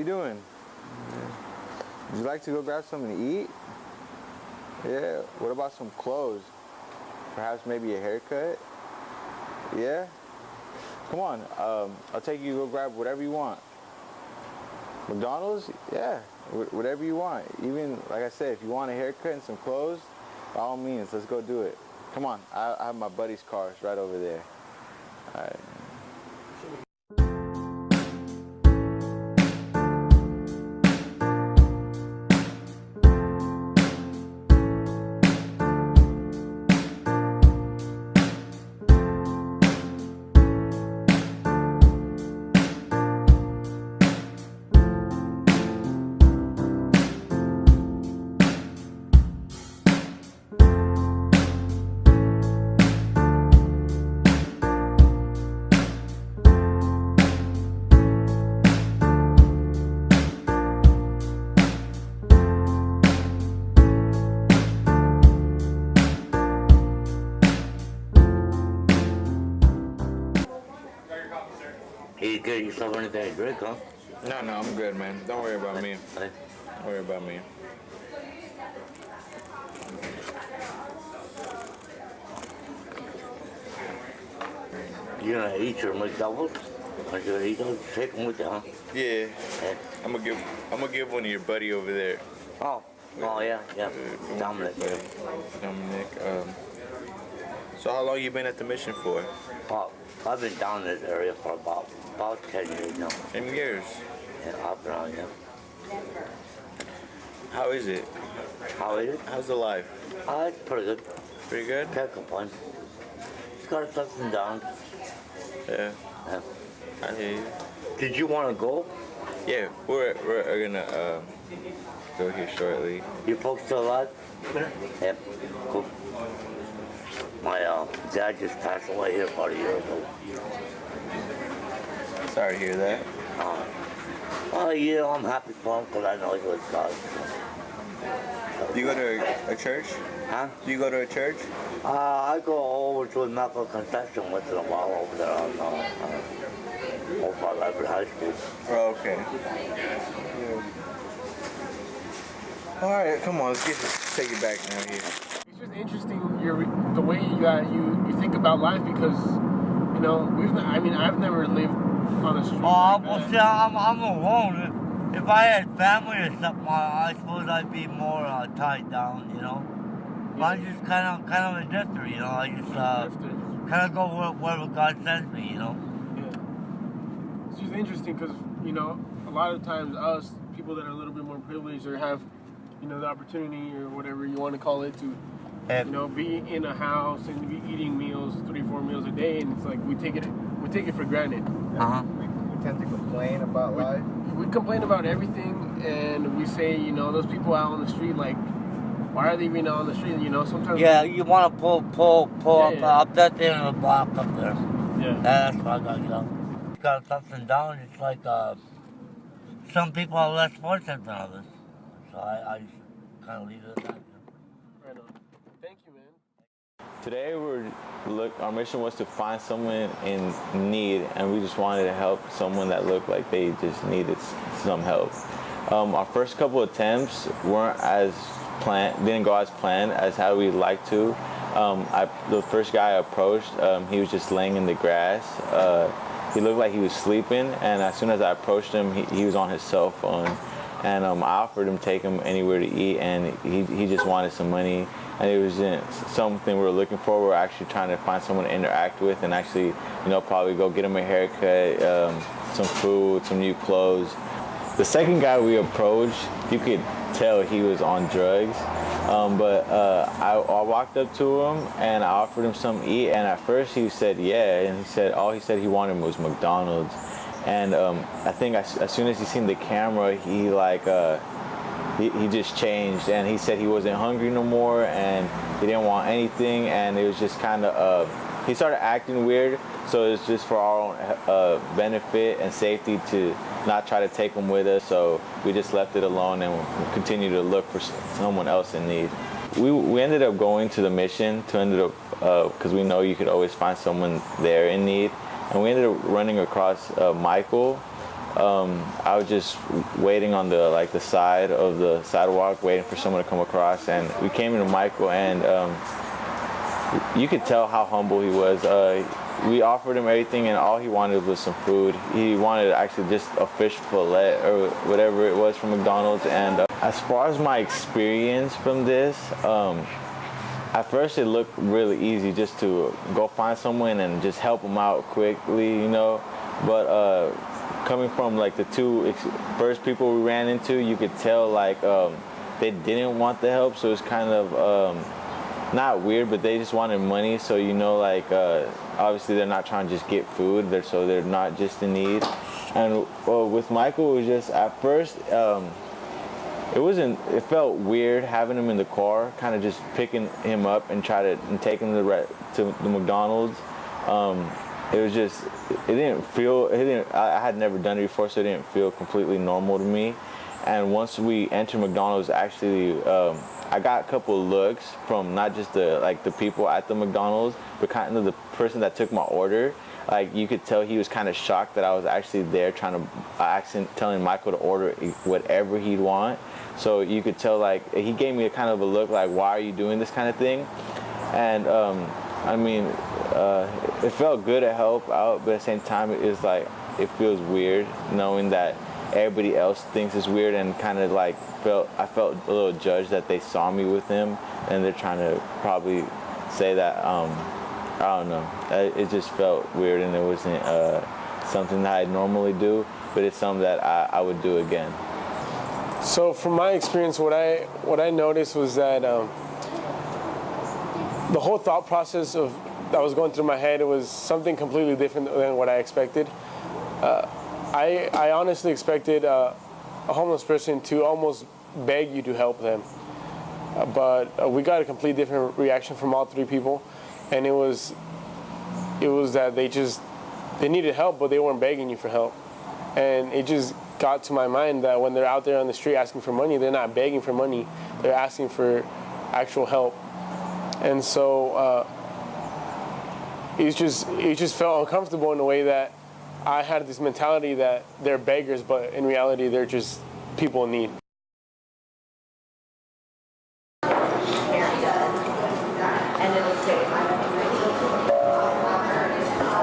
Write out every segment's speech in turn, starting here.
doing? Would you like to go grab something to eat? Yeah. What about some clothes? Perhaps maybe a haircut? Yeah? Come on. I'll take you to go grab whatever you want. McDonald's? Yeah. Whatever you want. Even, like I said, if you want a haircut and some clothes, by all means, let's go do it. Come on. I have my buddy's car. It's right over there. All right. You get yourself anything to drink, huh? No, I'm good, man. Don't worry about me. Hey. Don't worry about me. You gonna eat your McDoubles? Are you gonna eat those? Take them with you, huh? Yeah. Hey. I'm gonna give one to your buddy over there. Oh yeah. Dominic. Yeah. Dominic. So how long you been at the mission for? Oh, I've been down in this area for about 10 years now. 10 years. Yeah, I've been around, yeah. How is it? How is it? How's the life? It's pretty good. Pretty good? Can't complain. It's got its ups and downs. Yeah. Yeah. I hear you. Did you want to go? Yeah, we're gonna go here shortly. Your folks still alive? Yeah. Cool. My dad just passed away here about a year ago. Sorry to hear that. Yeah, I'm happy for him because I know he was God. Do you go to a church? Huh? Do you go to a church? I go over to the Medical Concession once in a while over there on over by Leverett High School. Oh, okay. All right, come on, let's take it back now here. It's just interesting the way you think about life because I've never lived on a street. Well, see, I'm alone. If I had family or something, I suppose I'd be more tied down, you know. But I'm just kind of a drifter, you know. I just kind of go wherever God sends me, you know. Yeah. It's just interesting because a lot of times us people that are a little bit more privileged or have the opportunity or whatever you want to call it to be in a house and be eating meals 3-4 meals a day, and it's like we take it for granted. We tend to complain about life. We complain about everything, and we say those people out on the street, like, why are they even out on the street? Sometimes. Yeah, you want to pull up that there in the block up there. Yeah. That's what I got, It's got its ups and downs. It's like some people are less fortunate than others. So I just kind of leave it at that. Right on. Thank you, man. Today our mission was to find someone in need, and we just wanted to help someone that looked like they just needed some help. Our first couple attempts didn't go as planned as how we'd like to. The first guy I approached, he was just laying in the grass. He looked like he was sleeping, and as soon as I approached him, he was on his cell phone. And I offered him to take him anywhere to eat, and he just wanted some money. And it wasn't something we were looking for. We were actually trying to find someone to interact with and actually, probably go get him a haircut, some food, some new clothes. The second guy we approached, you could tell he was on drugs. But I walked up to him and I offered him something to eat. And at first he said yeah, and all he said he wanted was McDonald's. And I think as soon as he seen the camera, he just changed, and he said he wasn't hungry no more, and he didn't want anything, and it was just kind of he started acting weird. So it's just for our own benefit and safety to not try to take him with us. So we just left it alone and we'll continue to look for someone else in need. We ended up going to the mission because we know you could always find someone there in need. And we ended up running across Michael. I was just waiting on the side of the sidewalk, waiting for someone to come across, and we came into Michael, and you could tell how humble he was. We offered him everything, and all he wanted was some food. He wanted actually just a fish fillet or whatever it was from McDonald's. And as far as my experience from this, at first it looked really easy, just to go find someone and just help them out quickly, you know. But coming from like the two first people we ran into, you could tell like they didn't want the help, so it's kind of not weird, but they just wanted money. So, you know, like obviously they're not trying to just get food, so they're not just in need. And with Michael, it was just at first it felt weird having him in the car, kind of just picking him up and taking him to the McDonald's. It was just, I had never done it before, so it didn't feel completely normal to me. And once we entered McDonald's, actually, I got a couple of looks from not just the people at the McDonald's, but kind of the person that took my order. Like, you could tell he was kind of shocked that I was actually there telling Michael to order whatever he'd want. So you could tell, like, he gave me a kind of a look like, why are you doing this kind of thing? And I mean, it felt good to help out, but at the same time, it's like, it feels weird knowing that everybody else thinks it's weird, and kind of like I felt a little judged that they saw me with him, and they're trying to probably say that, I don't know. It just felt weird, and it wasn't something that I normally do, but it's something that I would do again. So from my experience, what I noticed was that the whole thought process that was going through my head, it was something completely different than what I expected. I honestly expected a homeless person to almost beg you to help them, but we got a completely different reaction from all three people, and it was that they needed help, but they weren't begging you for help. And it just got to my mind that when they're out there on the street asking for money, they're not begging for money, they're asking for actual help. And so it just felt uncomfortable in a way that I had this mentality that they're beggars, but in reality, they're just people in need.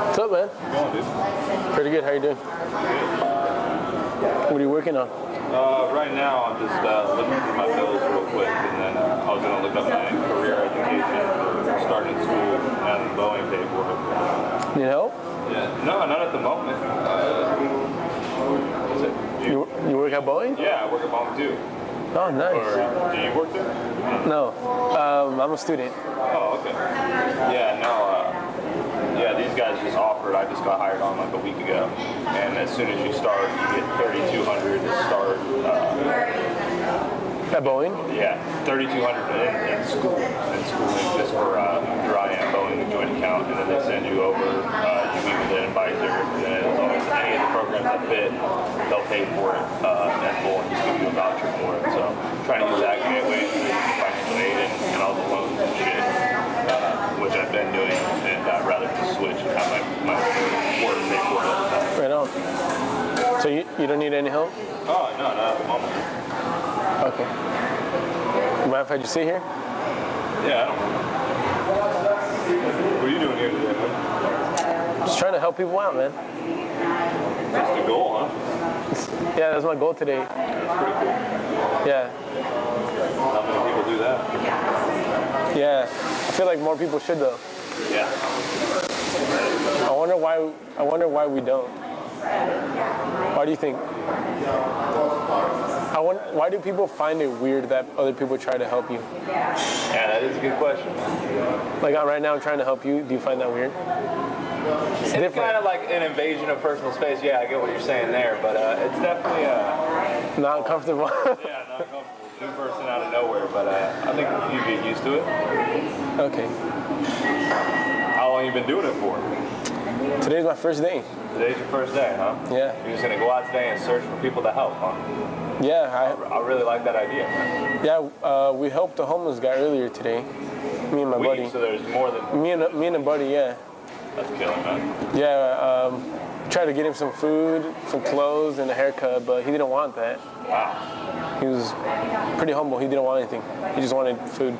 What's up, man? How's it going, dude? Pretty good. How you doing? What are you working on? Right now, I'm just looking through my bills real quick, and then I was going to look up my career education for starting school and Boeing paid for it. Need help? Yeah. No, not at the moment. You work at Boeing? Yeah, I work at Boeing too. Oh, nice. Or do you work there? No, I'm a student. Oh, okay. Yeah, no. Yeah, these guys just offered. I just got hired on like a week ago, and as soon as you start, you get $3,200 to start. At Boeing? Yeah, $3,200 in schooling just for through IAM Boeing, the joint account, and then they send you over. You meet with an advisor, and then as long as any of the programs that fit, they'll pay for it in full and just give you a voucher for it. So trying to use that gateway to financial aid and all the loans and shit, which I've been doing, and I'd rather just switch and have my work pay for it all the time. Right on. So you don't need any help? Oh, no, not at the moment. Okay. You mind if I just sit here? Yeah, I don't know. What are you doing here today, man? Just trying to help people out, man. That's the goal, huh? Yeah, that's my goal today. That's pretty cool. Yeah. Not many people do that. Yeah. I feel like more people should though. Yeah. I wonder why we don't. Why do you think? Why do people find it weird that other people try to help you? Yeah, that is a good question. Like right now I'm trying to help you. Do you find that weird? It's kind of like an invasion of personal space. Yeah, I get what you're saying there, but it's definitely not comfortable. Yeah, not comfortable. New person out of nowhere, but I think you get used to it. Okay. How long you been doing it for? Today's my first day. Today's your first day, huh? Yeah. You're just gonna go out today and search for people to help, huh? Yeah. I really like that idea, man. Yeah, we helped a homeless guy earlier today. Me and my buddy. So there's more than me and a buddy. Yeah. That's killing, man. Yeah. tried to get him some food, some clothes, and a haircut, but he didn't want that. Wow. He was pretty humble. He didn't want anything. He just wanted food.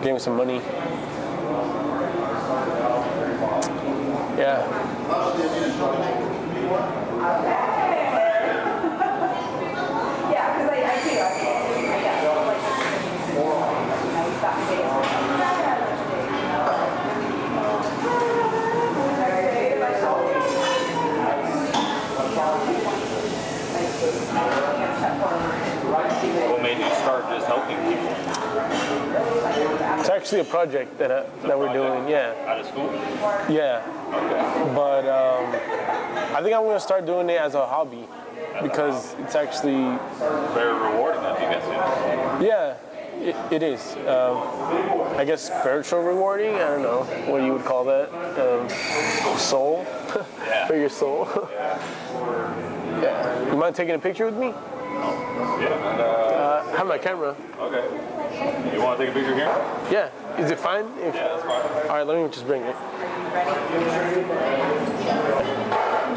Gave him some money. Yeah. What made you start just helping people? It's actually a project that we're doing. Yeah. Out of school? Yeah. Okay. But I think I'm gonna start doing it as a hobby because it's actually Very rewarding, I think that's it. yeah, it is. I guess spiritual rewarding. I don't know what you would call that. Soul for your soul. Yeah. You mind taking a picture with me? Yeah. I have my camera. Okay. You want to take a picture here? Yeah. Is it fine? Yeah, that's fine. All right, let me just bring it.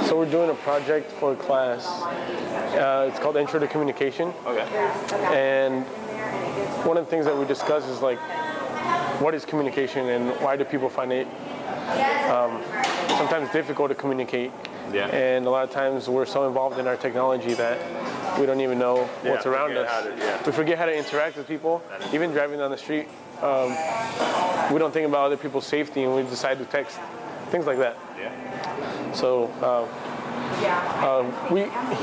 So we're doing a project for a class. It's called Intro to Communication. Okay. And one of the things that we discuss is like, what is communication and why do people find it sometimes difficult to communicate? Yeah. And a lot of times we're so involved in our technology that we don't even know what's around us. We forget how to interact with people. Even driving down the street, we don't think about other people's safety and we decide to text, things like that. Yeah. So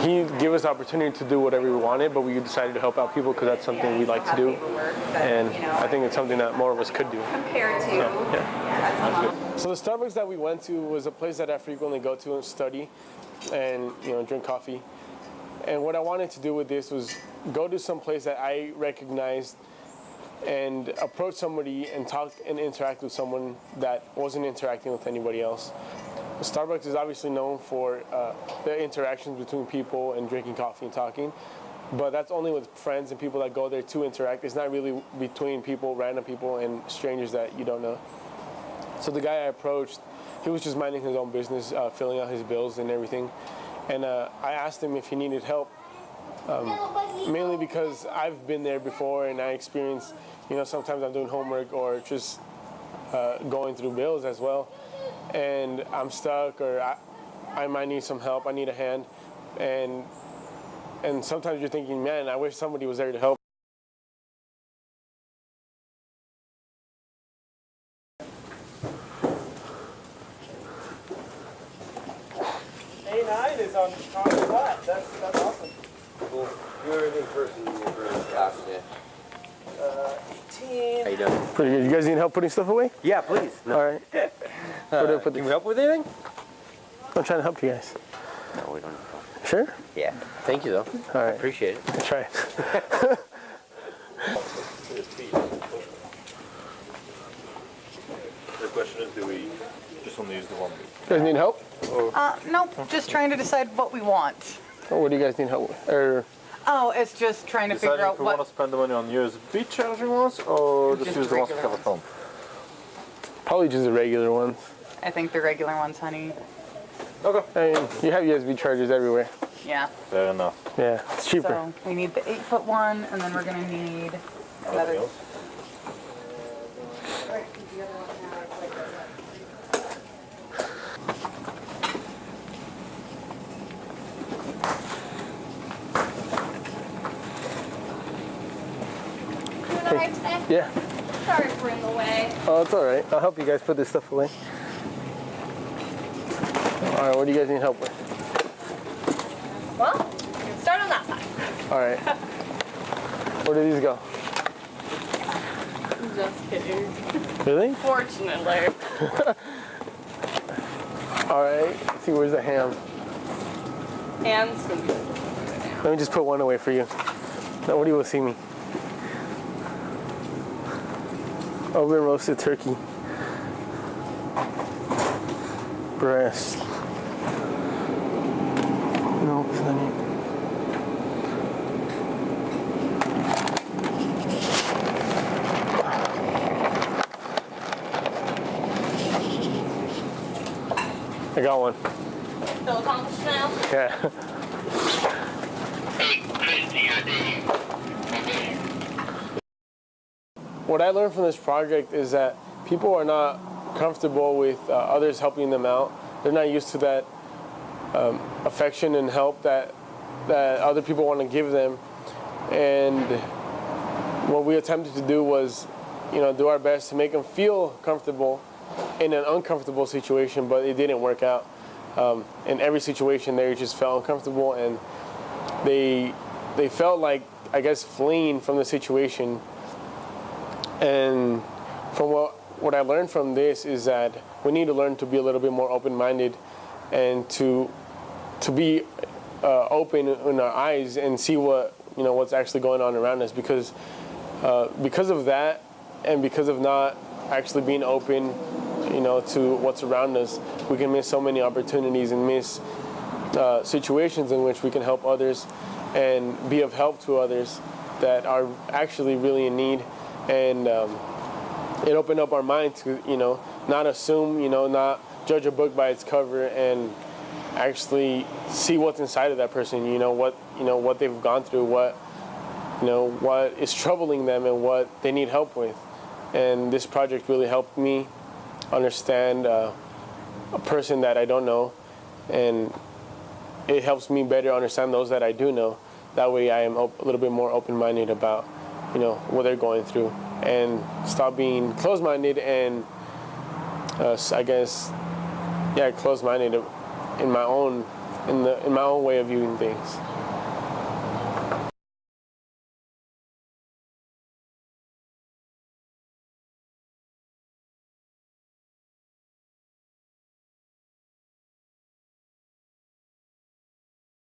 he gave us the opportunity to do whatever we wanted, but we decided to help out people because that's something we like to do. And I think it's something that more of us could do. Compared to, That's good. So the Starbucks that we went to was a place that I frequently go to and study and drink coffee. And what I wanted to do with this was go to some place that I recognized and approach somebody and talk and interact with someone that wasn't interacting with anybody else. Starbucks is obviously known for the interactions between people and drinking coffee and talking, but that's only with friends and people that go there to interact. It's not really between people, random people, and strangers that you don't know. So the guy I approached, he was just minding his own business, filling out his bills and everything. And I asked him if he needed help, mainly because I've been there before and I experienced, sometimes I'm doing homework or just going through bills as well. And I'm stuck or I might need some help, I need a hand. And sometimes you're thinking, man, I wish somebody was there to help. A9 is on the flat. That's awesome. Cool. You're in person for accident. 18. How you doing? Pretty good. You guys need help putting stuff away? Yeah, please. No. All right. Where do I put Can this? we help with anything? I'm trying to help you guys. No, we don't. Sure? Yeah. Thank you, though. All right. Appreciate it. That's right. The question is, do we just want to use the one? You guys need help? nope, just trying to decide what we want. Or what do you guys need help with? Or Oh, it's just trying to figure out if we want to what. spend the money on USB charging ones or just use the ones we have at home. probably just the regular ones. I think the regular ones, honey. Okay. I mean, you have USB chargers everywhere. Yeah. Fair enough. Yeah, it's cheaper. So we need the 8-foot one, and then we're gonna need another. else? Doing all right today? Yeah. Sorry for in the way. Oh, it's all right. I'll help you guys put this stuff away. All right, what do you guys need help with? Well, we can start on that side. All right. Where do these go? Just kidding. Really? Fortunately. All right. Let's see, where's the ham? Hands gonna be. Let me just put one away for you. Nobody will see me. Oven roasted turkey. Breast. No, it's not it. I I got one. Feel accomplished now? Yeah. What I learned from this project is that people are not comfortable with others helping them out. They're not used to that affection and help that other people want to give them. And what we attempted to do was, do our best to make them feel comfortable in an uncomfortable situation, but it didn't work out. In every situation, they just felt uncomfortable, and they felt like, I guess, fleeing from the situation. And from what I learned from this is that we need to learn to be a little bit more open-minded and to be open in our eyes and see what's actually going on around us, because of that and because of not actually being open to what's around us, we can miss so many opportunities and miss situations in which we can help others and be of help to others that are actually really in need. And it opened up our mind to not assume, not judge a book by its cover, and actually see what's inside of that person, what they've gone through, what is troubling them and what they need help with. And this project really helped me understand a person that I don't know, and it helps me better understand those that I do know. That way I am a little bit more open-minded about what they're going through, and stop being closed-minded and closed-minded in my own way of viewing things.